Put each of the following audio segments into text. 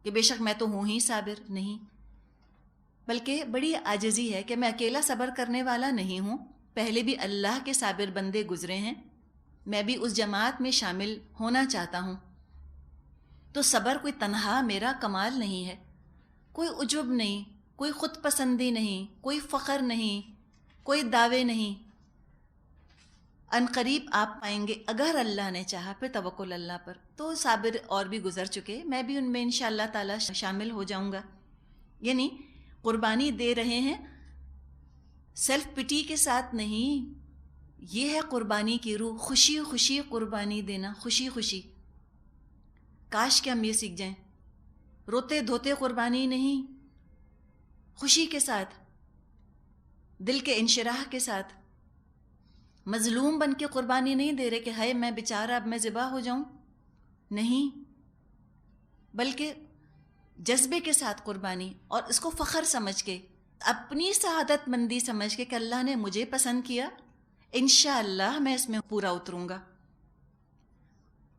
کہ بے شک میں تو ہوں ہی صابر، نہیں، بلکہ بڑی عاجزی ہے کہ میں اکیلا صبر کرنے والا نہیں ہوں، پہلے بھی اللہ کے صابر بندے گزرے ہیں، میں بھی اس جماعت میں شامل ہونا چاہتا ہوں۔ تو صبر کوئی تنہا میرا کمال نہیں ہے، کوئی عجب نہیں، کوئی خود پسندی نہیں، کوئی فخر نہیں، کوئی دعوے نہیں۔ ان قریب آپ پائیں گے اگر اللہ نے چاہا، پھر توکل اللہ پر، تو صابر اور بھی گزر چکے، میں بھی ان میں انشاءاللہ تعالی شامل ہو جاؤں گا۔ یعنی قربانی دے رہے ہیں سیلف پٹی کے ساتھ نہیں، یہ ہے قربانی کی روح، خوشی خوشی قربانی دینا، خوشی خوشی۔ کاش کہ ہم یہ سیکھ جائیں، روتے دھوتے قربانی نہیں، خوشی کے ساتھ، دل کے انشراح کے ساتھ۔ مظلوم بن کے قربانی نہیں دے رہے کہ ہائے میں بیچارہ اب میں ذبح ہو جاؤں، نہیں، بلکہ جذبے کے ساتھ قربانی، اور اس کو فخر سمجھ کے، اپنی سعادت مندی سمجھ کے کہ اللہ نے مجھے پسند کیا، انشاءاللہ میں اس میں پورا اتروں گا۔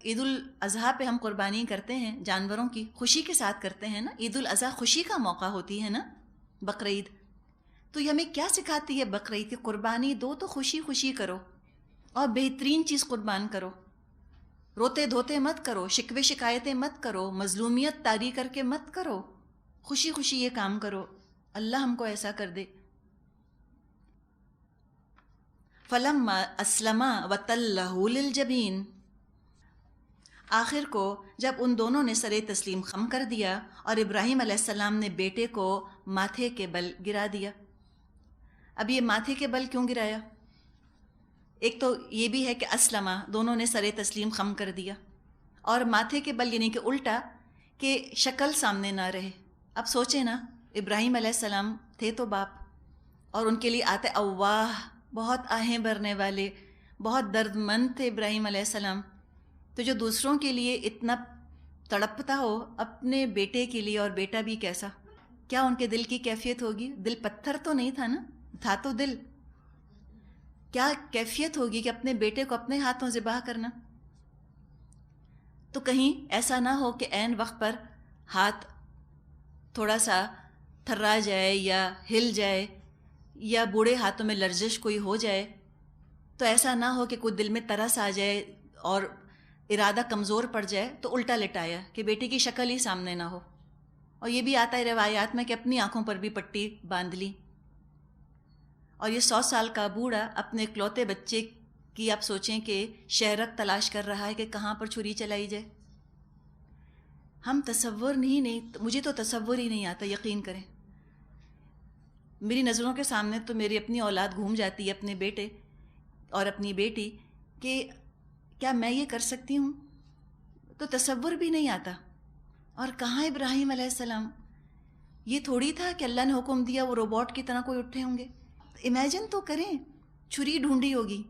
عید الاضحیٰ پہ ہم قربانی کرتے ہیں جانوروں کی، خوشی کے ساتھ کرتے ہیں نا، عید الاضحیٰ خوشی کا موقع ہوتی ہے نا، بقرعید۔ تو یہ ہمیں کیا سکھاتی ہے بقرعید؟ کہ قربانی دو تو خوشی خوشی کرو، اور بہترین چیز قربان کرو، روتے دھوتے مت کرو، شکوے شکایتیں مت کرو، مظلومیت طاری کر کے مت کرو، خوشی خوشی یہ کام کرو، اللہ ہم کو ایسا کر دے۔ فَلَمَّا أَسْلَمَا وَتَلَّهُ لِلْجَبِينِ، آخر کو جب ان دونوں نے سر تسلیم خم کر دیا اور ابراہیم علیہ السلام نے بیٹے کو ماتھے کے بل گرا دیا۔ اب یہ ماتھے کے بل کیوں گرایا؟ ایک تو یہ بھی ہے کہ اسلمہ، دونوں نے سر تسلیم خم کر دیا، اور ماتھے کے بل یعنی کہ الٹا، کہ شکل سامنے نہ رہے۔ اب سوچیں نا، ابراہیم علیہ السلام تھے تو باپ، اور ان کے لیے آتے اواہ، بہت آہیں بھرنے والے، بہت درد مند تھے ابراہیم علیہ السلام، تو جو دوسروں کے لیے اتنا تڑپتا ہو اپنے بیٹے کے لیے، اور بیٹا بھی کیسا، کیا ان کے دل کی کیفیت ہوگی؟ دل پتھر تو نہیں تھا نا، تھا تو دل، کیا کیفیت ہوگی کہ اپنے بیٹے کو اپنے ہاتھوں ذبح کرنا؟ تو کہیں ایسا نہ ہو کہ عین وقت پر ہاتھ تھوڑا سا تھرا جائے یا ہل جائے، یا بوڑھے ہاتھوں میں لرزش کوئی ہو جائے، تو ایسا نہ ہو کہ کوئی دل میں ترس آ جائے اور ارادہ کمزور پڑ جائے تو الٹا لٹایا کہ بیٹی کی شکل ہی سامنے نہ ہو۔ اور یہ بھی آتا ہے روایات میں کہ اپنی آنکھوں پر بھی پٹی باندھ لی۔ اور یہ 100 سال کا بوڑھا اپنے اکلوتے بچے کی، آپ سوچیں کہ شہرت تلاش کر رہا ہے کہ کہاں پر چھری چلائی جائے۔ ہم تصور نہیں، مجھے تو تصور ہی نہیں آتا، یقین کریں۔ میری نظروں کے سامنے تو میری اپنی اولاد گھوم جاتی ہے، اپنے بیٹے اور اپنی بیٹی، کہ کیا میں یہ کر سکتی ہوں؟ تو تصور بھی نہیں آتا۔ اور کہاں ابراہیم علیہ السلام؟ یہ تھوڑی تھا کہ اللہ نے حکم دیا وہ روبوٹ کی طرح کوئی اٹھے ہوں گے۔ امیجن تو کریں، چھری ڈھونڈی ہوگی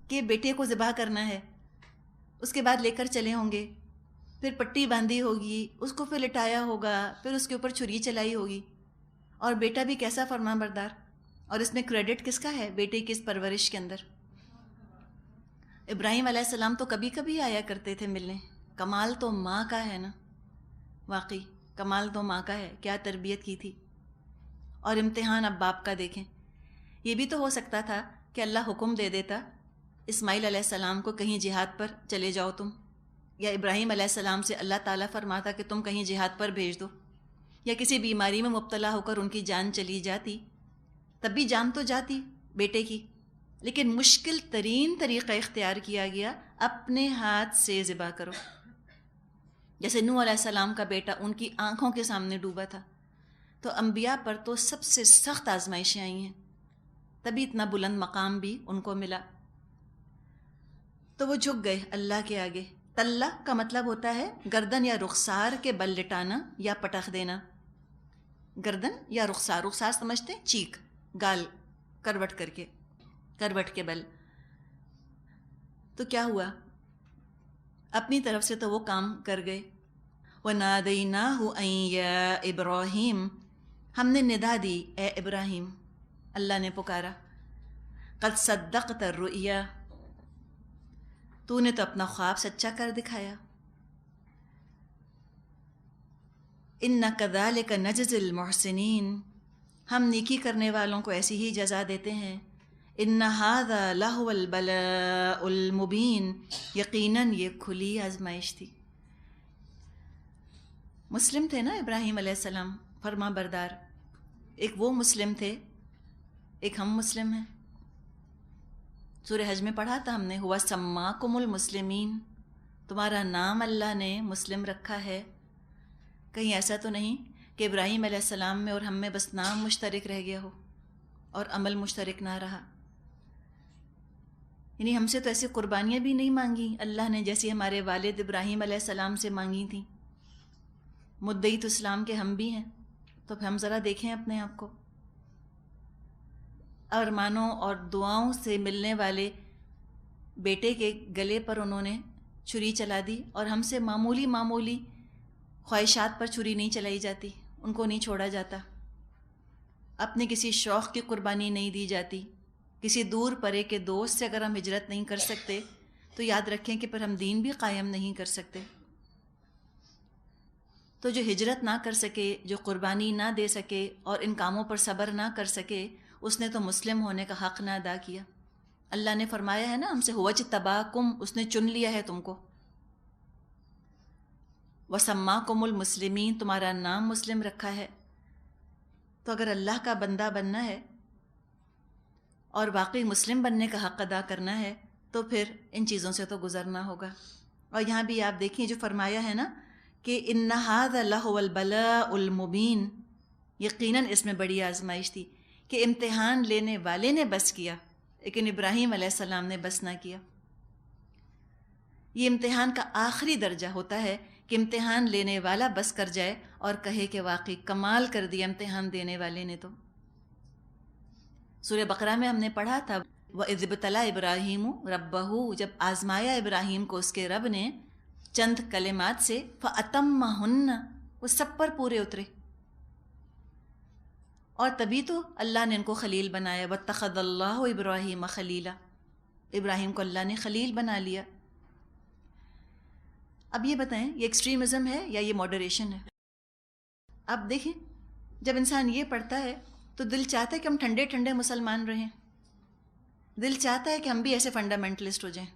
کہ بیٹے کو ذبح کرنا ہے، اس کے بعد لے کر چلے ہوں گے، پھر پٹی باندھی ہوگی، اس کو پھر لٹایا ہوگا، پھر اس کے اوپر چھری چلائی ہوگی، اور بیٹا بھی کیسا فرما بردار۔ اور اس میں کریڈٹ کس کا ہے بیٹے کی اس پرورش کے اندر؟ ابراہیم علیہ السلام تو کبھی کبھی آیا کرتے تھے ملنے۔ کمال تو ماں کا ہے نا، واقعی کمال تو ماں کا ہے، کیا تربیت کی تھی۔ اور امتحان اب باپ کا دیکھیں۔ یہ بھی تو ہو سکتا تھا کہ اللہ حکم دے دیتا اسماعیل علیہ السلام کو کہیں جہاد پر چلے جاؤ تم، یا ابراہیم علیہ السلام سے اللہ تعالیٰ فرماتا کہ تم کہیں جہاد پر بھیج دو، یا کسی بیماری میں مبتلا ہو کر ان کی جان چلی جاتی، تب بھی جان تو جاتی بیٹے کی، لیکن مشکل ترین طریقہ اختیار کیا گیا، اپنے ہاتھ سے ذبح کرو۔ جیسے نوح علیہ السلام کا بیٹا ان کی آنکھوں کے سامنے ڈوبا تھا۔ تو انبیاء پر تو سب سے سخت آزمائشیں آئی ہیں، تبھی اتنا بلند مقام بھی ان کو ملا۔ تو وہ جھک گئے اللہ کے آگے۔ تلہ کا مطلب ہوتا ہے گردن یا رخسار کے بل لٹانا یا پٹخ دینا۔ گردن یا رخسار، رخسار سمجھتے ہیں چیک، گال کروٹ کر کے، کروٹ کے بل۔ تو کیا ہوا؟ اپنی طرف سے تو وہ کام کر گئے۔ وَنَادَيْنَاهُ أَن يَا إِبْرَاهِيمُ، ہم نے ندا دی اے ابراہیم، اللہ نے پکارا۔ قَدْ صَدَّقْتَ الرُّؤْيَا، تو نے تو اپنا خواب سچا کر دکھایا۔ اِنَّ كَذَلِكَ نَجْزِي الْمُحْسِنِينَ، ہم نیکی کرنے والوں کو ایسی ہی جزا دیتے ہیں. اِنَّ هَذَا لَهُوَ الْبَلَاءُ الْمُبِينُ، یقیناً یہ کھلی آزمائش تھی. مسلم تھے نا ابراہیم علیہ السلام، فرما بردار. ایک وہ مسلم تھے، ایک ہم مسلم ہیں. سورہ حج میں پڑھا تھا ہم نے، ہوا سماکم المسلمین، تمہارا نام اللہ نے مسلم رکھا ہے. کہیں ایسا تو نہیں کہ ابراہیم علیہ السلام میں اور ہم میں بس نام مشترک رہ گیا ہو اور عمل مشترک نہ رہا. یعنی ہم سے تو ایسی قربانیاں بھی نہیں مانگی اللہ نے جیسی ہمارے والد ابراہیم علیہ السلام سے مانگی تھیں. مدعی تو اسلام کے ہم بھی ہیں، تو پھر ہم ذرا دیکھیں اپنے آپ کو. ارمانوں اور دعاؤں سے ملنے والے بیٹے کے گلے پر انہوں نے چھری چلا دی، اور ہم سے معمولی خواہشات پر چھری نہیں چلائی جاتی، ان کو نہیں چھوڑا جاتا. اپنے کسی شوق کی قربانی نہیں دی جاتی. کسی دور پرے کے دوست سے اگر ہم ہجرت نہیں کر سکتے تو یاد رکھیں کہ پھر ہم دین بھی قائم نہیں کر سکتے. تو جو ہجرت نہ کر سکے، جو قربانی نہ دے سکے اور ان کاموں پر صبر نہ کر سکے، اس نے تو مسلم ہونے کا حق نہ ادا کیا. اللہ نے فرمایا ہے نا ہم سے، وَاجْتَبَاكُمْ، اس نے چن لیا ہے تم کو. وَسَمَّاكُمُ الْمُسْلِمِينَ، تمہارا نام مسلم رکھا ہے. تو اگر اللہ کا بندہ بننا ہے اور واقعی مسلم بننے کا حق ادا کرنا ہے تو پھر ان چیزوں سے تو گزرنا ہوگا. اور یہاں بھی آپ دیکھیں جو فرمایا ہے نا کہ اِنَّ هَذَا لَهُوَ الْبَلَاءُ الْمُبِينُ، یقیناً اس میں بڑی آزمائش تھی کہ امتحان لینے والے نے بس کیا، لیکن ابراہیم علیہ السلام نے بس نہ کیا. یہ امتحان کا آخری درجہ ہوتا ہے کہ امتحان لینے والا بس کر جائے اور کہے کہ واقعی کمال کر دیا امتحان دینے والے نے. تو سورہ بقرہ میں ہم نے پڑھا تھا وَإِذِ ابْتَلَىٰ إِبْرَاهِيمُ رَبَّهُ، جب آزمایا ابراہیم کو اس کے رب نے چند کلمات سے، فَأَتَمَّهُنَّ، وہ سب پر پورے اترے، اور تبھی تو اللہ نے ان کو خلیل بنایا. وَاتَّخَذَ اللَّهُ إِبْرَاهِيمَ خَلِيلًا، ابراہیم کو اللہ نے خلیل بنا لیا. اب یہ بتائیں یہ ایکسٹریمزم ہے یا یہ ماڈریشن ہے؟ اب دیکھیں جب انسان یہ پڑھتا ہے تو دل چاہتا ہے کہ ہم ٹھنڈے ٹھنڈے مسلمان رہیں. دل چاہتا ہے کہ ہم بھی ایسے فنڈامنٹلسٹ ہو جائیں،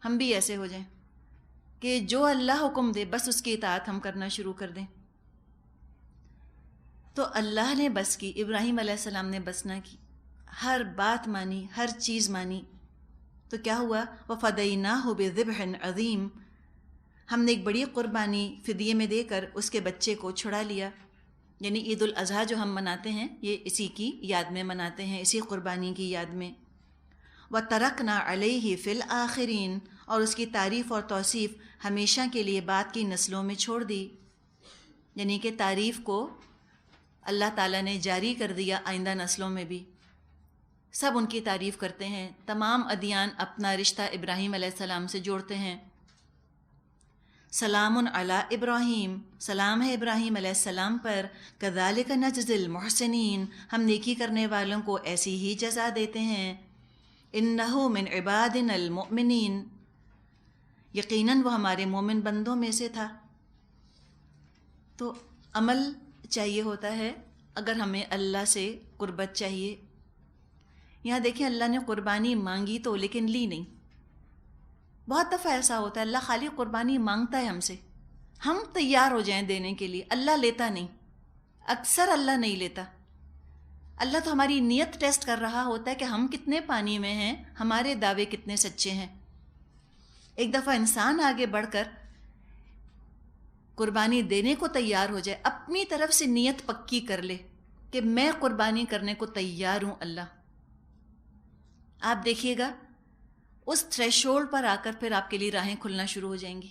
ہم بھی ایسے ہو جائیں کہ جو اللہ حکم دے بس اس کی اطاعت ہم کرنا شروع کر دیں. تو اللہ نے بس کی، ابراہیم علیہ السلام نے بس نہ کی، ہر بات مانی، ہر چیز مانی. تو کیا ہوا؟ وَفَدَيْنَاهُ بِذِبْحٍ عَظِيمٍ، ہم نے ایک بڑی قربانی فدیے میں دے کر اس کے بچے کو چھڑا لیا. یعنی عید الاضحیٰ جو ہم مناتے ہیں یہ اسی کی یاد میں مناتے ہیں، اسی قربانی کی یاد میں. وَتَرَكْنَا عَلَيْهِ فِي الْآخِرِينَ، اور اس کی تعریف اور توصیف ہمیشہ کے لیے بعد کی نسلوں میں چھوڑ دی. یعنی کہ تعریف کو اللہ تعالیٰ نے جاری کر دیا آئندہ نسلوں میں بھی، سب ان کی تعریف کرتے ہیں. تمام ادیان اپنا رشتہ ابراہیم علیہ السلام سے جوڑتے ہیں. سلام علی ابراہیم، سلام ہے ابراہیم علیہ السلام پر. کذالک نجزی المحسنین، ہم نیکی کرنے والوں کو ایسی ہی جزا دیتے ہیں. انہ من عبادنا المؤمنین، یقیناً وہ ہمارے مومن بندوں میں سے تھا. تو عمل چاہیے ہوتا ہے اگر ہمیں اللہ سے قربت چاہیے. یہاں دیکھیں اللہ نے قربانی مانگی تو لیکن لی نہیں. بہت دفعہ ایسا ہوتا ہے اللہ خالی قربانی مانگتا ہے ہم سے، ہم تیار ہو جائیں دینے کے لیے، اللہ لیتا نہیں. اکثر اللہ نہیں لیتا. اللہ تو ہماری نیت ٹیسٹ کر رہا ہوتا ہے کہ ہم کتنے پانی میں ہیں، ہمارے دعوے کتنے سچے ہیں. ایک دفعہ انسان آگے بڑھ کر قربانی دینے کو تیار ہو جائے، اپنی طرف سے نیت پکی کر لے کہ میں قربانی کرنے کو تیار ہوں اللہ، آپ دیکھیے گا اس تھریشولڈ پر آ کر پھر آپ کے لیے راہیں کھلنا شروع ہو جائیں گی.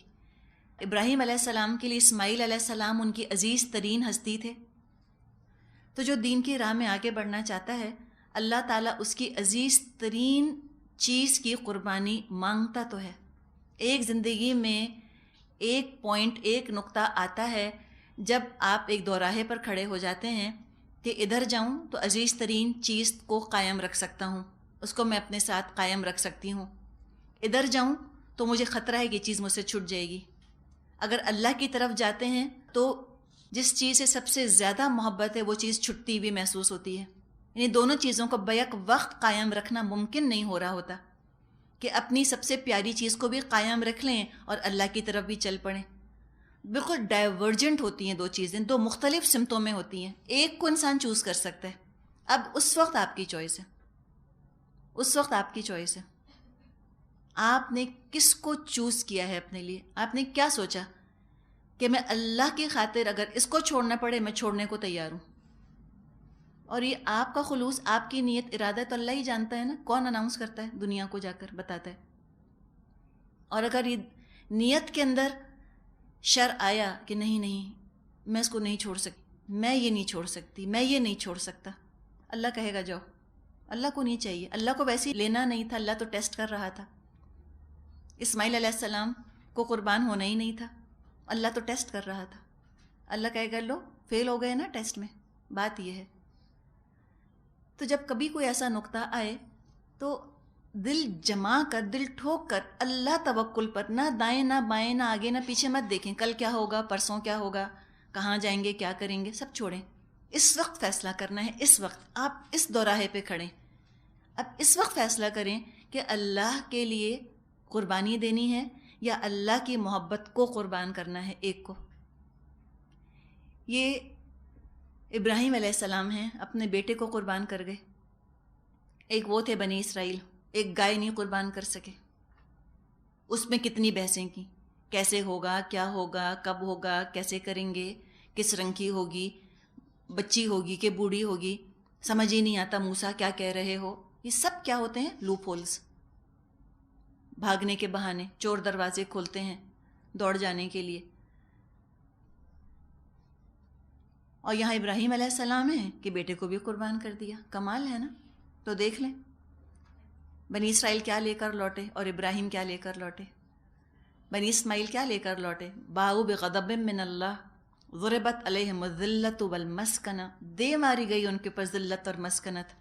ابراہیم علیہ السلام کے لیے اسماعیل علیہ السلام ان کی عزیز ترین ہستی تھے. تو جو دین کی راہ میں آگے بڑھنا چاہتا ہے اللہ تعالیٰ اس کی عزیز ترین چیز کی قربانی مانگتا تو ہے. ایک زندگی میں ایک پوائنٹ، ایک نقطہ آتا ہے جب آپ ایک دوراہے پر کھڑے ہو جاتے ہیں کہ ادھر جاؤں تو عزیز ترین چیز کو قائم رکھ سکتا ہوں، اس کو میں اپنے ساتھ قائم رکھ سکتی ہوں. ادھر جاؤں تو مجھے خطرہ ہے کہ یہ چیز مجھ سے چھٹ جائے گی. اگر اللہ کی طرف جاتے ہیں تو جس چیز سے سب سے زیادہ محبت ہے وہ چیز چھٹتی ہوئی محسوس ہوتی ہے. یعنی دونوں چیزوں کو بیک وقت قائم رکھنا ممکن نہیں ہو رہا ہوتا کہ اپنی سب سے پیاری چیز کو بھی قائم رکھ لیں اور اللہ کی طرف بھی چل پڑیں. بالکل ڈائیورجنٹ ہوتی ہیں دو چیزیں، دو مختلف سمتوں میں ہوتی ہیں. ایک کو انسان چوز کر سکتا ہے. اب اس وقت آپ کی چوائس ہے، اس وقت آپ کی چوائس ہے. آپ نے کس کو چوز کیا ہے اپنے لیے؟ آپ نے کیا سوچا کہ میں اللہ کی خاطر اگر اس کو چھوڑنا پڑے میں چھوڑنے کو تیار ہوں. اور یہ آپ کا خلوص، آپ کی نیت ارادہ تو اللہ ہی جانتا ہے نا. کون اناؤنس کرتا ہے؟ دنیا کو جا کر بتاتا ہے. اور اگر یہ نیت کے اندر شر آیا کہ نہیں میں اس کو نہیں چھوڑ سکتی، میں یہ نہیں چھوڑ سکتی، میں یہ نہیں چھوڑ سکتا، اللہ کہے گا جاؤ. اللہ کو نہیں چاہیے، اللہ کو ویسے ہی لینا نہیں تھا، اللہ تو ٹیسٹ کر رہا تھا. اسماعیل علیہ السلام کو قربان ہونا ہی نہیں تھا، اللہ تو ٹیسٹ کر رہا تھا. اللہ کہے گا لو فیل ہو گئے نا ٹیسٹ میں. بات یہ ہے. تو جب کبھی کوئی ایسا نقطہ آئے تو دل جما کر، دل ٹھوک کر اللہ توکل پر، نہ دائیں نہ بائیں نہ آگے نہ پیچھے مت دیکھیں کل کیا ہوگا، پرسوں کیا ہوگا، کہاں جائیں گے، کیا کریں گے، سب چھوڑیں. اس وقت فیصلہ کرنا ہے. اس وقت آپ اس دوراہے پہ کھڑیں. اب اس وقت فیصلہ کریں کہ اللہ کے لیے قربانی دینی ہے یا اللہ کی محبت کو قربان کرنا ہے ایک کو. یہ ابراہیم علیہ السلام ہیں، اپنے بیٹے کو قربان کر گئے. ایک وہ تھے بنی اسرائیل، ایک گائے نہیں قربان کر سکے. اس میں کتنی بحثیں کی، کیسے ہوگا، کیا ہوگا، کب ہوگا، کیسے کریں گے، کس رنگ کی ہوگی، بچی ہوگی کہ بوڑھی ہوگی، سمجھ ہی نہیں آتا موسیٰ کیا کہہ رہے ہو. یہ سب کیا ہوتے ہیں؟ لوپ ہولز، بھاگنے کے بہانے. چور دروازے کھولتے ہیں دوڑ جانے کے لیے. اور یہاں ابراہیم علیہ السلام ہیں کہ بیٹے کو بھی قربان کر دیا. کمال ہے نا. تو دیکھ لیں بنی اسرائیل کیا لے کر لوٹے اور ابراہیم کیا لے کر لوٹے. بنی اسماعیل کیا لے کر لوٹے؟ باؤ بغضب من اللہ ضربت علیہم الذلۃ والمسکنہ، دے ماری گئی ان کے اوپر ذلت اور مسکنت.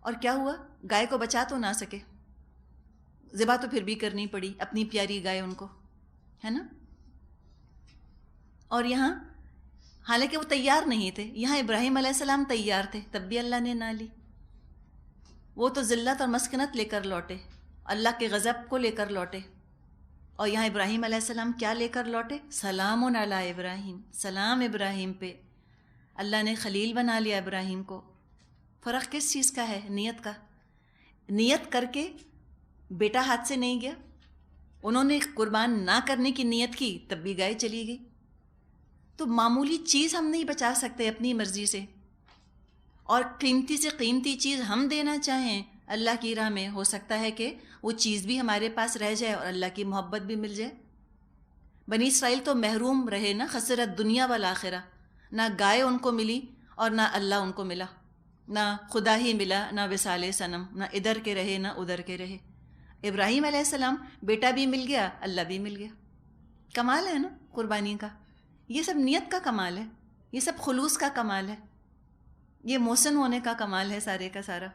اور کیا ہوا؟ گائے کو بچا تو نہ سکے، ذبح تو پھر بھی کرنی پڑی، اپنی پیاری گائے ان کو، ہے نا. اور یہاں حالانکہ وہ تیار نہیں تھے، یہاں ابراہیم علیہ السلام تیار تھے، تب بھی اللہ نے نہ لی. وہ تو ذلت اور مسکنت لے کر لوٹے، اللہ کے غضب کو لے کر لوٹے. اور یہاں ابراہیم علیہ السلام کیا لے کر لوٹے؟ سلام علی ابراہیم، سلام ابراہیم پہ. اللہ نے خلیل بنا لیا ابراہیم کو. فرق کس چیز کا ہے؟ نیت کا. نیت کر کے بیٹا ہاتھ سے نہیں گیا. انہوں نے قربان نہ کرنے کی نیت کی، تب بھی گائے چلی گئی. تو معمولی چیز ہم نہیں بچا سکتے اپنی مرضی سے، اور قیمتی سے قیمتی چیز ہم دینا چاہیں اللہ کی راہ میں، ہو سکتا ہے کہ وہ چیز بھی ہمارے پاس رہ جائے اور اللہ کی محبت بھی مل جائے. بنی اسرائیل تو محروم رہے نا، خسرت دنیا والآخرہ. نہ گائے ان کو ملی اور نہ اللہ ان کو ملا، نہ خدا ہی ملا، نہ وصال صنم، نہ ادھر کے رہے نہ ادھر کے رہے. ابراہیم علیہ السلام بیٹا بھی مل گیا، اللہ بھی مل گیا. کمال ہے نا قربانی کا. یہ سب نیت کا کمال ہے، یہ سب خلوص کا کمال ہے، یہ محسن ہونے کا کمال ہے سارے کا سارا.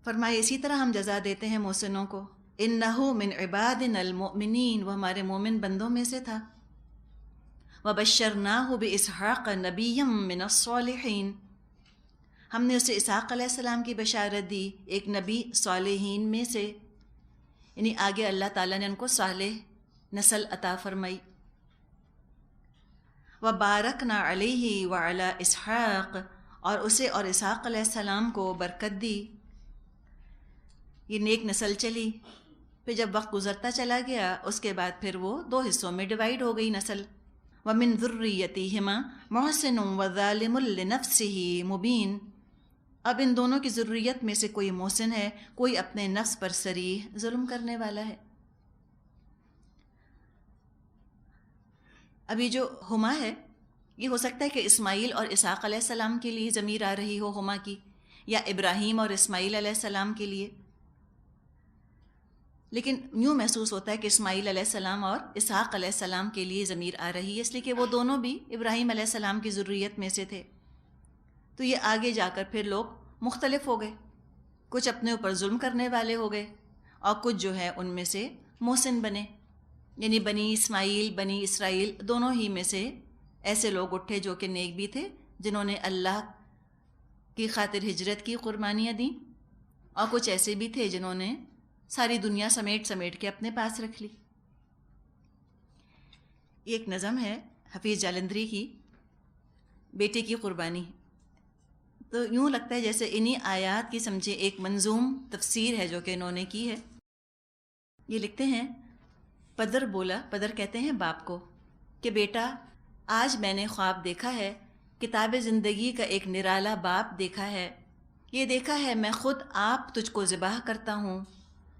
فرمائے اسی طرح ہم جزا دیتے ہیں محسنوں کو. انہو من عبادنا المؤمنین، وہ ہمارے مومن بندوں میں سے تھا. وبشرناہ باسحاق نبیا من الصالحین، ہم نے اسے اسحاق علیہ السلام کی بشارت دی، ایک نبی صالحین میں سے. یعنی آگے اللہ تعالیٰ نے ان کو صالح نسل عطا فرمائی. وبارکنا علیہ وعلی اسحاق، اور اسے اور اسحاق علیہ السلام کو برکت دی. یہ نیک نسل چلی. پھر جب وقت گزرتا چلا گیا اس کے بعد پھر وہ دو حصوں میں ڈیوائیڈ ہو گئی نسل. وَمِن ذُرِّيَّتِهِمَا مُحْسِنٌ وَظَالِمٌ لِنَفْسِهِ مُبِينٌ، اب ان دونوں کی ذریت میں سے کوئی محسن ہے، کوئی اپنے نفس پر صریح ظلم کرنے والا ہے. ابھی جو ہما ہے یہ ہو سکتا ہے کہ اسماعیل اور اسحاق علیہ السلام کے لیے ضمیر آ رہی ہو ہما کی، یا ابراہیم اور اسماعیل علیہ السلام کے لیے. لیکن یوں محسوس ہوتا ہے کہ اسماعیل علیہ السلام اور اسحاق علیہ السلام کے لیے ضمیر آ رہی ہے، اس لیے کہ وہ دونوں بھی ابراہیم علیہ السلام کی ذریت میں سے تھے. تو یہ آگے جا کر پھر لوگ مختلف ہو گئے، کچھ اپنے اوپر ظلم کرنے والے ہو گئے اور کچھ جو ہے ان میں سے محسن بنے. یعنی بنی اسماعیل بنی اسرائیل دونوں ہی میں سے ایسے لوگ اٹھے جو کہ نیک بھی تھے، جنہوں نے اللہ کی خاطر ہجرت کی، قربانیاں دیں، اور کچھ ایسے بھی تھے جنہوں نے ساری دنیا سمیٹ سمیٹ کے اپنے پاس رکھ لی۔ یہ ایک نظم ہے حفیظ جالندھری کی، بیٹے کی قربانی۔ تو یوں لگتا ہے جیسے انہی آیات کی سمجھے ایک منظوم تفسیر ہے جو کہ انہوں نے کی ہے۔ یہ لکھتے ہیں، پدر بولا، پدر کہتے ہیں باپ کو، کہ بیٹا آج میں نے خواب دیکھا ہے، کتاب زندگی کا ایک نرالا باپ دیکھا ہے۔ یہ دیکھا ہے میں خود آپ تجھ کو ذبح کرتا ہوں،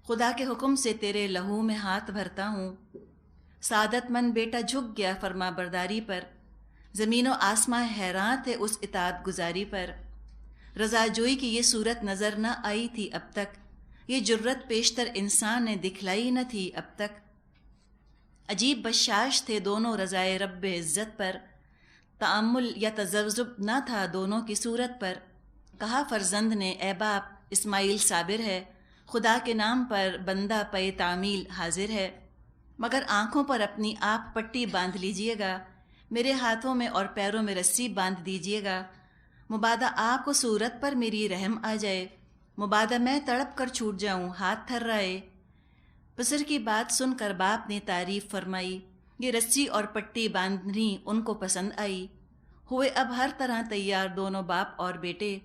خدا کے حکم سے تیرے لہو میں ہاتھ بھرتا ہوں۔ سعادت مند بیٹا جھک گیا فرما برداری پر، زمین و آسماں حیران تھے اس اطاعت گزاری پر۔ رضا جوئی کی یہ صورت نظر نہ آئی تھی اب تک، یہ جرت پیشتر انسان نے دکھلائی نہ تھی اب تک۔ عجیب بشاش تھے دونوں رضائے رب عزت پر، تأمل یا تذبذب نہ تھا دونوں کی صورت پر۔ کہا فرزند نے، اے باپ اسماعیل صابر ہے، خدا کے نام پر بندہ پے تعمیل حاضر ہے، مگر آنکھوں پر اپنی آپ پٹی باندھ لیجئے گا، میرے ہاتھوں میں اور پیروں میں رسی باندھ دیجئے گا، مبادہ آپ کو صورت پر میری رحم آ جائے، مبادہ میں تڑپ کر چھوٹ جاؤں ہاتھ تھرائے۔ پسر کی بات سن کر باپ نے تعریف فرمائی، یہ رسی اور پٹی باندھنی ان کو پسند آئی۔ ہوئے اب ہر طرح تیار دونوں باپ اور بیٹے،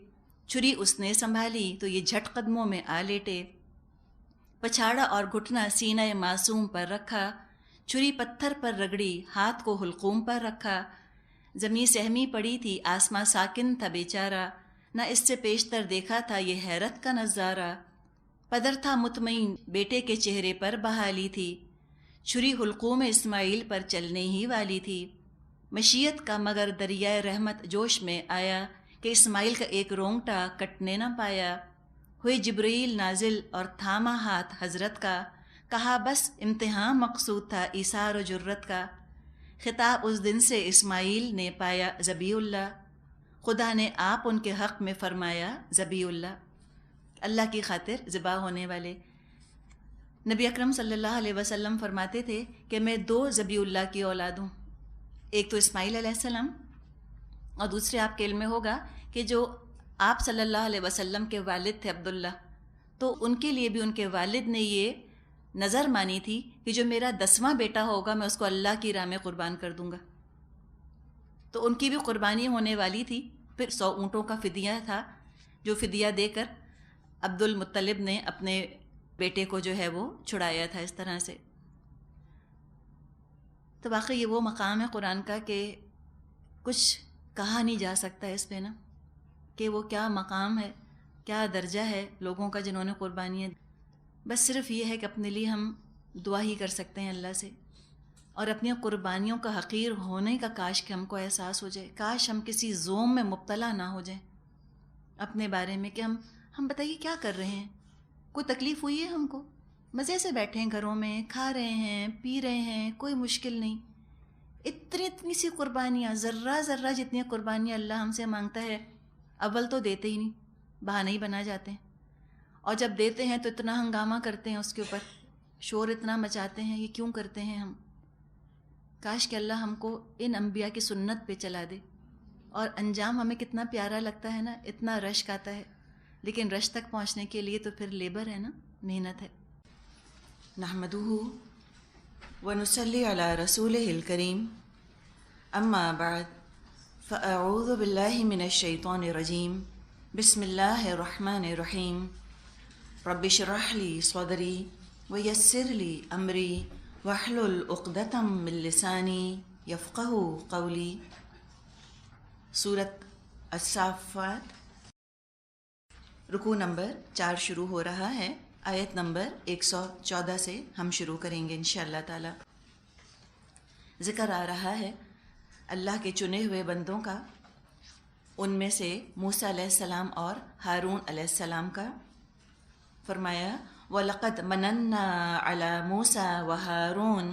چھری اس نے سنبھالی تو یہ جھٹ قدموں میں آ لیٹے۔ پچھاڑا اور گھٹنا سینہ معصوم پر رکھا، چھری پتھر پر رگڑی، ہاتھ کو حلقوم پر رکھا۔ زمیں سہمی پڑی تھی، آسماں ساکن تھا بیچارہ، نہ اس سے پیشتر دیکھا تھا یہ حیرت کا نظارہ۔ پدر تھا مطمئن، بیٹے کے چہرے پر بحالی تھی، چھری حلقوم اسماعیل پر چلنے ہی والی تھی۔ مشیت کا مگر دریائے رحمت جوش میں آیا، کہ اسماعیل کا ایک رونگٹا کٹنے نہ پایا۔ ہوئے جبرائیل نازل اور تھاما ہاتھ حضرت کا، کہا بس امتحان مقصود تھا ایثار و جرت کا۔ خطاب اس دن سے اسماعیل نے پایا ذبیح اللہ، خدا نے آپ ان کے حق میں فرمایا ذبیح اللہ، اللہ کی خاطر ذبح ہونے والے۔ نبی اکرم صلی اللہ علیہ وسلم فرماتے تھے کہ میں 2 ذبیح اللہ کی اولاد ہوں، ایک تو اسماعیل علیہ السلام، اور دوسرے آپ کے علم میں ہوگا کہ جو آپ صلی اللہ علیہ وسلم کے والد تھے عبداللہ، تو ان کے لیے بھی ان کے والد نے یہ نظر مانی تھی کہ جو میرا 10واں بیٹا ہوگا میں اس کو اللہ کی راہ میں قربان کر دوں گا۔ تو ان کی بھی قربانی ہونے والی تھی۔ پھر 100 اونٹوں کا فدیہ تھا، جو فدیہ دے کر عبد المطلب نے اپنے بیٹے کو جو ہے وہ چھڑایا تھا اس طرح سے۔ تو واقعی یہ وہ مقام ہے قرآن کا کہ کچھ کہا نہیں جا سکتا اس پہ نا، کہ وہ کیا مقام ہے، کیا درجہ ہے لوگوں کا جنہوں نے قربانیاں۔ بس صرف یہ ہے کہ اپنے لیے ہم دعا ہی کر سکتے ہیں اللہ سے، اور اپنی قربانیوں کا حقیر ہونے کا کاش کہ ہم کو احساس ہو جائے، کاش ہم کسی زوم میں مبتلا نہ ہو جائیں اپنے بارے میں، کہ ہم بتائیے کیا کر رہے ہیں، کوئی تکلیف ہوئی ہے ہم کو، مزے سے بیٹھے ہیں گھروں میں، کھا رہے ہیں، پی رہے ہیں، کوئی مشکل نہیں۔ اتنی سی قربانیاں، ذرہ ذرہ جتنی قربانیاں اللہ ہم سے مانگتا ہے، اول تو دیتے ہی نہیں، بہانے ہی بنا جاتے ہیں، اور جب دیتے ہیں تو اتنا ہنگامہ کرتے ہیں اس کے اوپر، شور اتنا مچاتے ہیں، یہ کیوں کرتے ہیں ہم؟ کاش کہ اللہ ہم کو ان انبیاء کی سنت پہ چلا دے، اور انجام ہمیں کتنا پیارا لگتا ہے نا، اتنا رشک آتا ہے، لیکن رش تک پہنچنے کے لیے تو پھر لیبر ہے نا، محنت ہے۔ نحمدہ ونصلی علی رسولہ الکریم، اما بعد فاعوذ باللہ من الشیطان الرجیم، بسم اللہ الرحمن الرحیم، رب اشرح لی صدری ویسر لی امری واحلل عقدۃ من لسانی یفقہوا قولی۔ سورۃ الصافات، رکوع نمبر 4 شروع ہو رہا ہے، آیت نمبر 114 سے ہم شروع کریں گے انشاءاللہ تعالی۔ ذکر آ رہا ہے اللہ کے چنے ہوئے بندوں کا، ان میں سے موسیٰ علیہ السلام اور ہارون علیہ السلام کا۔ فرمایا وَلَقَدْ مَنَنَّا عَلَى مُوسَى وَهَارُونَ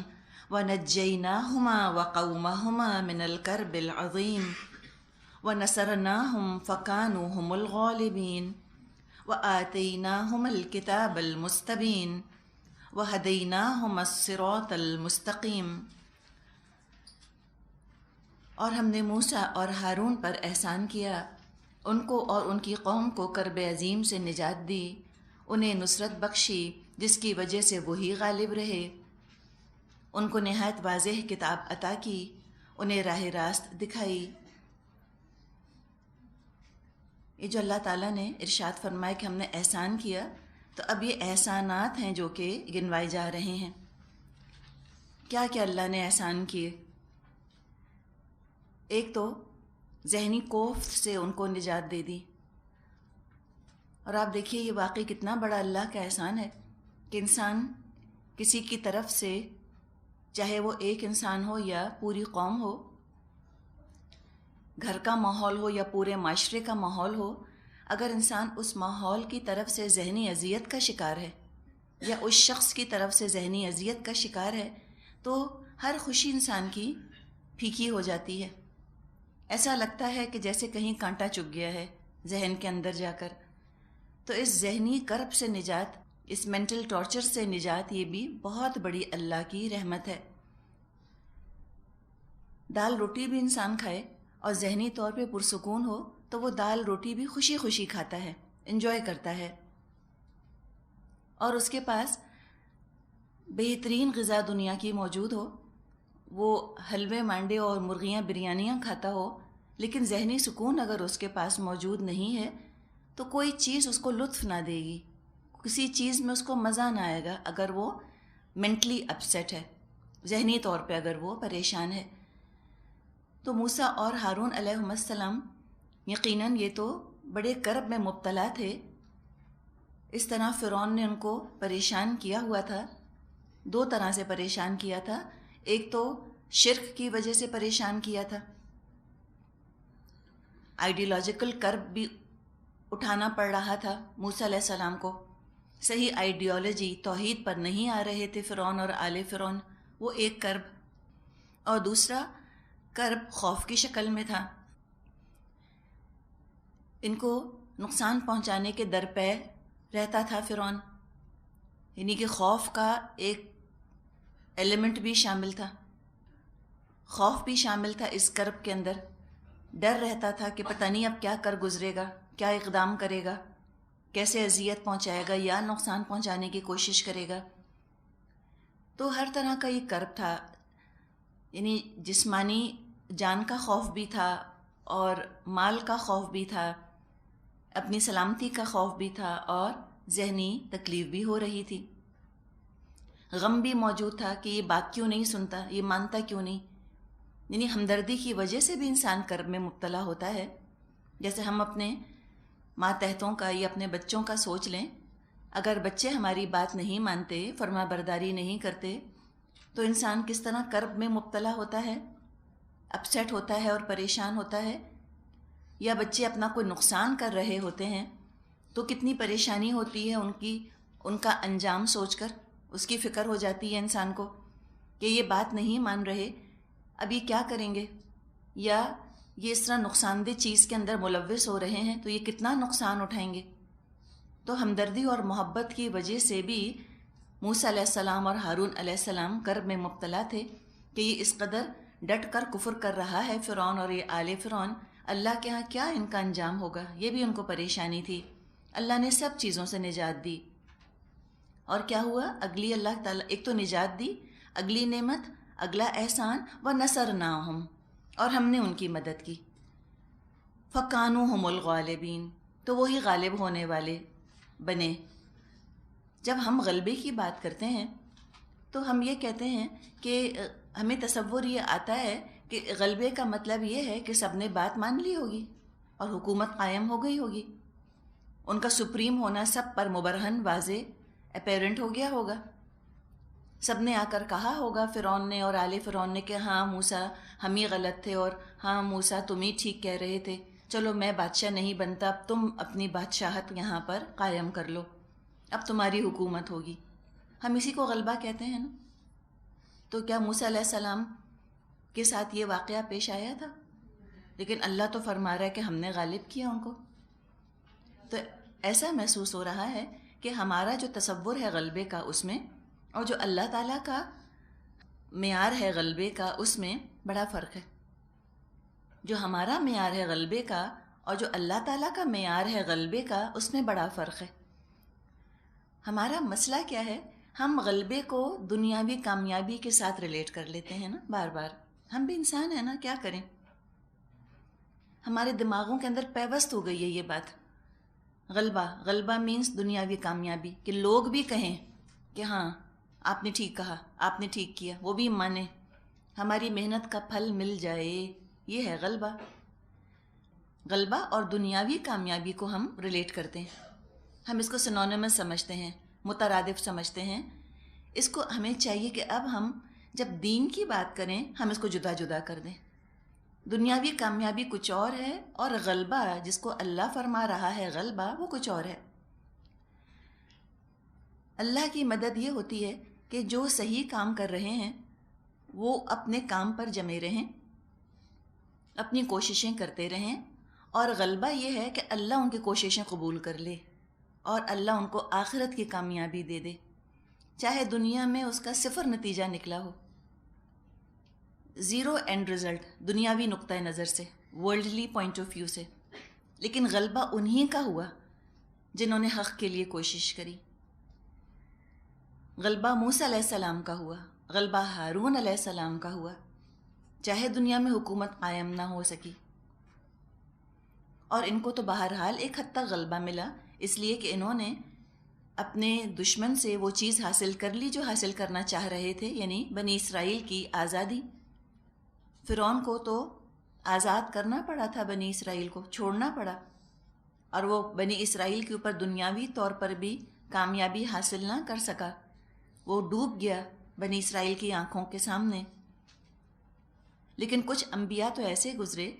وَنَجَّيْنَاهُمَا وَقَوْمَهُمَا مِنَ الْكَرْبِ الْعَظِيمِ وَنَصَرْنَاهُمْ فَكَانُوا هُمُ الْغَالِبِينَ وَآتَيْنَاهُمَا الْكِتَابَ الْمُسْتَبِينَ وَهَدَيْنَاهُمَا الصِّرَاطَ الْمُسْتَقِيمَ، اور ہم نے موسیٰ اور ہارون پر احسان کیا، ان کو اور ان کی قوم کو کرب عظیم سے نجات دی، انہیں نصرت بخشی جس کی وجہ سے وہی غالب رہے، ان کو نہایت واضح کتاب عطا کی، انہیں راہ راست دکھائی۔ یہ جو اللہ تعالیٰ نے ارشاد فرمایا کہ ہم نے احسان کیا، تو اب یہ احسانات ہیں جو کہ گنوائے جا رہے ہیں۔ کیا کیا اللہ نے احسان کیے؟ ایک تو ذہنی کوفت سے ان کو نجات دے دی، اور آپ دیکھیے یہ واقعی کتنا بڑا اللہ کا احسان ہے کہ انسان کسی کی طرف سے، چاہے وہ ایک انسان ہو یا پوری قوم ہو، گھر کا ماحول ہو یا پورے معاشرے کا ماحول ہو، اگر انسان اس ماحول کی طرف سے ذہنی اذیت کا شکار ہے یا اس شخص کی طرف سے ذہنی اذیت کا شکار ہے، تو ہر خوشی انسان کی پھیکی ہو جاتی ہے۔ ایسا لگتا ہے کہ جیسے کہیں کانٹا چبھ گیا ہے ذہن کے اندر جا کر۔ تو اس ذہنی کرب سے نجات، اس مینٹل ٹارچر سے نجات، یہ بھی بہت بڑی اللہ کی رحمت ہے۔ دال روٹی بھی انسان کھائے اور ذہنی طور پہ پرسکون ہو تو وہ دال روٹی بھی خوشی خوشی کھاتا ہے، انجوائے کرتا ہے، اور اس کے پاس بہترین غذا دنیا کی موجود ہو، وہ حلوے مانڈے اور مرغیاں بریانیاں کھاتا ہو، لیکن ذہنی سکون اگر اس کے پاس موجود نہیں ہے تو کوئی چیز اس کو لطف نہ دے گی، کسی چیز میں اس کو مزہ نہ آئے گا اگر وہ مینٹلی اپسیٹ ہے، ذہنی طور پہ اگر وہ پریشان ہے۔ تو موسیٰ اور ہارون علیہم السلام یقیناً یہ تو بڑے کرب میں مبتلا تھے، اس طرح فرعون نے ان کو پریشان کیا ہوا تھا، دو طرح سے پریشان کیا تھا۔ ایک تو شرک کی وجہ سے پریشان کیا تھا، آئیڈیالوجیکل کرب بھی اٹھانا پڑ رہا تھا موسیٰ علیہ السلام کو، صحیح آئیڈیالوجی توحید پر نہیں آ رہے تھے فرعون اور آل فرعون، وہ ایک کرب۔ اور دوسرا کرب خوف کی شکل میں تھا، ان کو نقصان پہنچانے کے درپے رہتا تھا فرعون، یعنی کہ خوف کا ایک ایلیمنٹ بھی شامل تھا، خوف بھی شامل تھا اس کرب کے اندر، ڈر رہتا تھا کہ پتہ نہیں اب کیا کر گزرے گا، کیا اقدام کرے گا، کیسے اذیت پہنچائے گا یا نقصان پہنچانے کی کوشش کرے گا۔ تو ہر طرح کا یہ کرب تھا، یعنی جسمانی جان کا خوف بھی تھا اور مال کا خوف بھی تھا، اپنی سلامتی کا خوف بھی تھا، اور ذہنی تکلیف بھی ہو رہی تھی، غم بھی موجود تھا کہ یہ بات کیوں نہیں سنتا، یہ مانتا کیوں نہیں، یعنی ہمدردی کی وجہ سے بھی انسان کرب میں مبتلا ہوتا ہے۔ جیسے ہم اپنے ماتحتوں کا یا اپنے بچوں کا سوچ لیں، اگر بچے ہماری بات نہیں مانتے، فرما برداری نہیں کرتے، تو انسان کس طرح کرب میں مبتلا ہوتا ہے، اپسیٹ ہوتا ہے اور پریشان ہوتا ہے۔ یا بچے اپنا کوئی نقصان کر رہے ہوتے ہیں تو کتنی پریشانی ہوتی ہے ان کا انجام سوچ کر، اس کی فکر ہو جاتی ہے انسان کو کہ یہ بات نہیں مان رہے، اب یہ کیا کریں گے، یا یہ اس طرح نقصان دہ چیز کے اندر ملوث ہو رہے ہیں تو یہ کتنا نقصان اٹھائیں گے۔ تو ہمدردی اور محبت کی وجہ سے بھی موسیٰ علیہ السلام اور ہارون علیہ السلام کرب میں مبتلا تھے کہ یہ اس قدر ڈٹ کر کفر کر رہا ہے فرعون اور یہ آل فرعون، اللہ کے ہاں کیا ان کا انجام ہوگا، یہ بھی ان کو پریشانی تھی۔ اللہ نے سب چیزوں سے نجات دی، اور کیا ہوا، اگلی اللہ تعالیٰ ایک تو نجات دی، اگلی نعمت، اگلا احسان، وَنَصَرْنَاهُمْ، اور ہم نے ان کی مدد کی، فَكَانُوا هُمُ الْغَالِبِينَ، تو وہی غالب ہونے والے بنے۔ جب ہم غلبے کی بات کرتے ہیں تو ہم یہ کہتے ہیں کہ ہمیں تصور یہ آتا ہے کہ غلبے کا مطلب یہ ہے کہ سب نے بات مان لی ہوگی اور حکومت قائم ہو گئی ہوگی، ان کا سپریم ہونا سب پر مبرہن، واضح، اپیرنٹ ہو گیا ہوگا، سب نے آ کر کہا ہوگا فرعون نے اور آل فرعون نے کہ ہاں موسیٰ ہم ہی غلط تھے، اور ہاں موسیٰ تم ہی ٹھیک کہہ رہے تھے، چلو میں بادشاہ نہیں بنتا، اب تم اپنی بادشاہت یہاں پر قائم کر لو، اب تمہاری حکومت ہوگی، ہم اسی کو غلبہ کہتے ہیں نا۔ تو کیا موسیٰ علیہ السلام کے ساتھ یہ واقعہ پیش آیا تھا؟ لیکن اللہ تو فرما رہا ہے کہ ہم نے غالب کیا ان کو۔ تو ایسا محسوس ہو رہا ہے کہ ہمارا جو تصور ہے غلبے کا، اس میں اور جو اللہ تعالیٰ کا معیار ہے غلبے کا، اس میں بڑا فرق ہے. جو ہمارا معیار ہے غلبے کا اور جو اللہ تعالیٰ کا معیار ہے غلبے کا، اس میں بڑا فرق ہے. ہمارا مسئلہ کیا ہے؟ ہم غلبے کو دنیاوی کامیابی کے ساتھ ریلیٹ کر لیتے ہیں نا بار بار. ہم بھی انسان ہیں نا، کیا کریں؟ ہمارے دماغوں کے اندر پیوست ہو گئی ہے یہ بات. غلبہ مینس دنیاوی کامیابی، کہ لوگ بھی کہیں کہ ہاں آپ نے ٹھیک کہا، آپ نے ٹھیک کیا، وہ بھی مانے، ہماری محنت کا پھل مل جائے. یہ ہے غلبہ اور دنیاوی کامیابی کو ہم ریلیٹ کرتے ہیں. ہم اس کو سنونیمس سمجھتے ہیں، مترادف سمجھتے ہیں. اس کو ہمیں چاہیے کہ اب ہم جب دین کی بات کریں ہم اس کو جدا جدا کر دیں. دنیاوی کامیابی کچھ اور ہے اور غلبہ جس کو اللہ فرما رہا ہے غلبہ، وہ کچھ اور ہے. اللہ کی مدد یہ ہوتی ہے کہ جو صحیح کام کر رہے ہیں وہ اپنے کام پر جمے رہیں، اپنی کوششیں کرتے رہیں، اور غلبہ یہ ہے کہ اللہ ان کی کوششیں قبول کر لے اور اللہ ان کو آخرت کی کامیابی دے دے، چاہے دنیا میں اس کا صفر نتیجہ نکلا ہو، زیرو اینڈ رزلٹ دنیاوی نقطۂ نظر سے، ورلڈلی پوائنٹ آف ویو سے. لیکن غلبہ انہی کا ہوا جنہوں نے حق کے لیے کوشش کری. غلبہ موسیٰ علیہ السلام کا ہوا، غلبہ ہارون علیہ السلام کا ہوا، چاہے دنیا میں حکومت قائم نہ ہو سکی. اور ان کو تو بہرحال ایک حد تک غلبہ ملا، اس لیے کہ انہوں نے اپنے دشمن سے وہ چیز حاصل کر لی جو حاصل کرنا چاہ رہے تھے، یعنی بنی اسرائیل کی آزادی. فرعون کو تو آزاد کرنا پڑا تھا، بنی اسرائیل کو چھوڑنا پڑا، اور وہ بنی اسرائیل کے اوپر دنیاوی طور پر بھی کامیابی حاصل نہ کر سکا. وہ ڈوب گیا بنی اسرائیل کی آنکھوں کے سامنے. لیکن کچھ انبیاء تو ایسے گزرے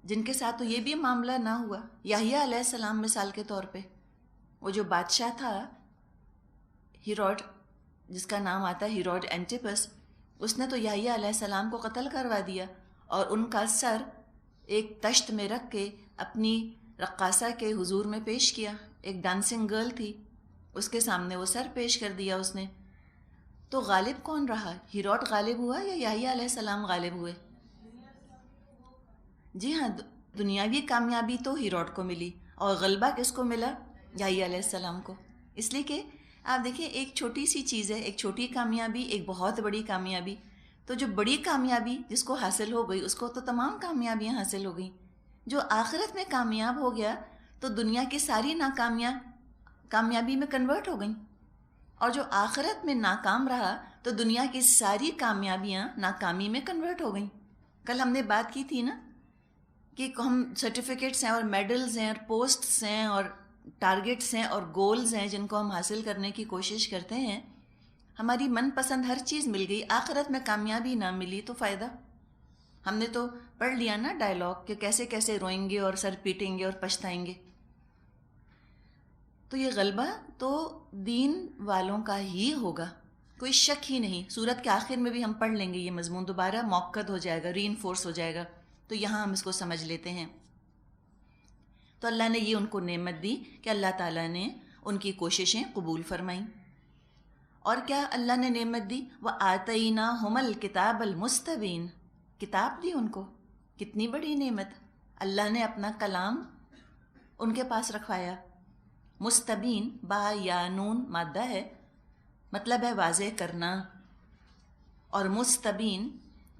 جن کے ساتھ تو یہ بھی معاملہ نہ ہوا. یحییٰ علیہ السلام مثال کے طور پہ، وہ جو بادشاہ تھا ہیروڈ، جس کا نام آتا ہے ہیروڈ اینٹیپس، اس نے تو یحییٰ علیہ السلام کو قتل کروا دیا اور ان کا سر ایک تشت میں رکھ کے اپنی رقاصہ کے حضور میں پیش کیا. ایک ڈانسنگ گرل تھی، اس کے سامنے وہ سر پیش کر دیا اس نے. تو غالب کون رہا؟ ہیروڈ غالب ہوا یا یحییٰ علیہ السلام غالب ہوئے؟ جی ہاں، دنیاوی کامیابی تو ہیروڈ کو ملی اور غلبہ کس کو ملا؟ یحییٰ علیہ السلام کو. اس لیے کہ آپ دیکھیں ایک چھوٹی سی چیز ہے، ایک چھوٹی کامیابی، ایک بہت بڑی کامیابی. تو جو بڑی کامیابی جس کو حاصل ہو گئی اس کو تو تمام کامیابیاں حاصل ہو گئیں. جو آخرت میں کامیاب ہو گیا تو دنیا کی ساری ناکامیاں کامیابی میں کنورٹ ہو گئیں، اور جو آخرت میں ناکام رہا تو دنیا کی ساری کامیابیاں ناکامی میں کنورٹ ہو گئیں. کل ہم نے بات کی تھی نا کہ ہم سرٹیفکیٹس ہیں اور میڈلز ہیں اور پوسٹس ہیں اور ٹارگیٹس ہیں اور گولز ہیں جن کو ہم حاصل کرنے کی کوشش کرتے ہیں. ہماری من پسند ہر چیز مل گئی، آخرت میں کامیابی نہ ملی تو فائدہ؟ ہم نے تو پڑھ لیا نا ڈائلاگ کہ کیسے کیسے روئیں گے اور سر پیٹیں گے اور پچھتائیں گے. تو یہ غلبہ تو دین والوں کا ہی ہوگا، کوئی شک ہی نہیں. سورت کے آخر میں بھی ہم پڑھ لیں گے یہ مضمون، دوبارہ موقد ہو جائے گا، ری انفورس ہو جائے گا. تو یہاں ہم اس کو سمجھ لیتے ہیں. تو اللہ نے یہ ان کو نعمت دی کہ اللہ تعالیٰ نے ان کی کوششیں قبول فرمائیں. اور کیا اللہ نے نعمت دی؟ وَآتَيْنَاهُمَ الْكِتَابَ الْمُسْتَبِينَ، کتاب دی ان کو. کتنی بڑی نعمت! اللہ نے اپنا کلام ان کے پاس رکھوایا. مستبین با یا نون مادہ ہے، مطلب ہے واضح کرنا، اور مستبین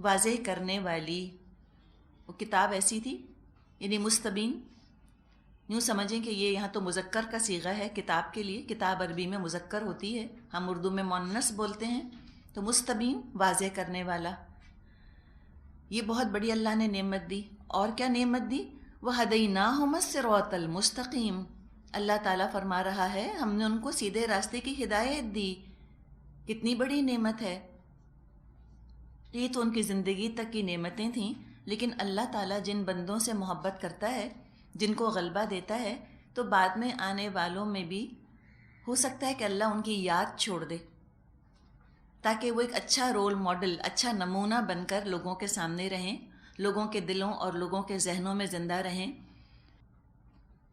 واضح کرنے والی. وہ کتاب ایسی تھی، یعنی مستبین یوں سمجھیں کہ یہ یہاں تو مذکر کا صیغہ ہے کتاب کے لیے. کتاب عربی میں مذکر ہوتی ہے، ہم اردو میں مؤنث بولتے ہیں. تو مستبین واضح کرنے والا، یہ بہت بڑی اللہ نے نعمت دی. اور کیا نعمت دی؟ وَهَدَيْنَاهُمَ الصِّرَاطَ الْمُسْتَقِيمَ. اللہ تعالیٰ فرما رہا ہے ہم نے ان کو سیدھے راستے کی ہدایت دی. کتنی بڑی نعمت ہے! یہ تو ان کی زندگی تک کی نعمتیں تھیں، لیکن اللہ تعالیٰ جن بندوں سے محبت کرتا ہے، جن کو غلبہ دیتا ہے، تو بعد میں آنے والوں میں بھی ہو سکتا ہے کہ اللہ ان کی یاد چھوڑ دے، تاکہ وہ ایک اچھا رول ماڈل، اچھا نمونہ بن کر لوگوں کے سامنے رہیں، لوگوں کے دلوں اور لوگوں کے ذہنوں میں زندہ رہیں.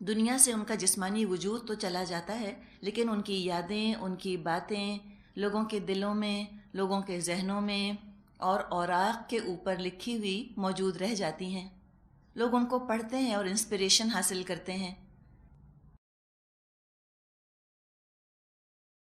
دنیا سے ان کا جسمانی وجود تو چلا جاتا ہے، لیکن ان کی یادیں، ان کی باتیں، لوگوں کے دلوں میں، لوگوں کے ذہنوں میں اور اوراق کے اوپر لکھی ہوئی موجود رہ جاتی ہیں۔ لوگ ان کو پڑھتے ہیں اور انسپریشن حاصل کرتے ہیں۔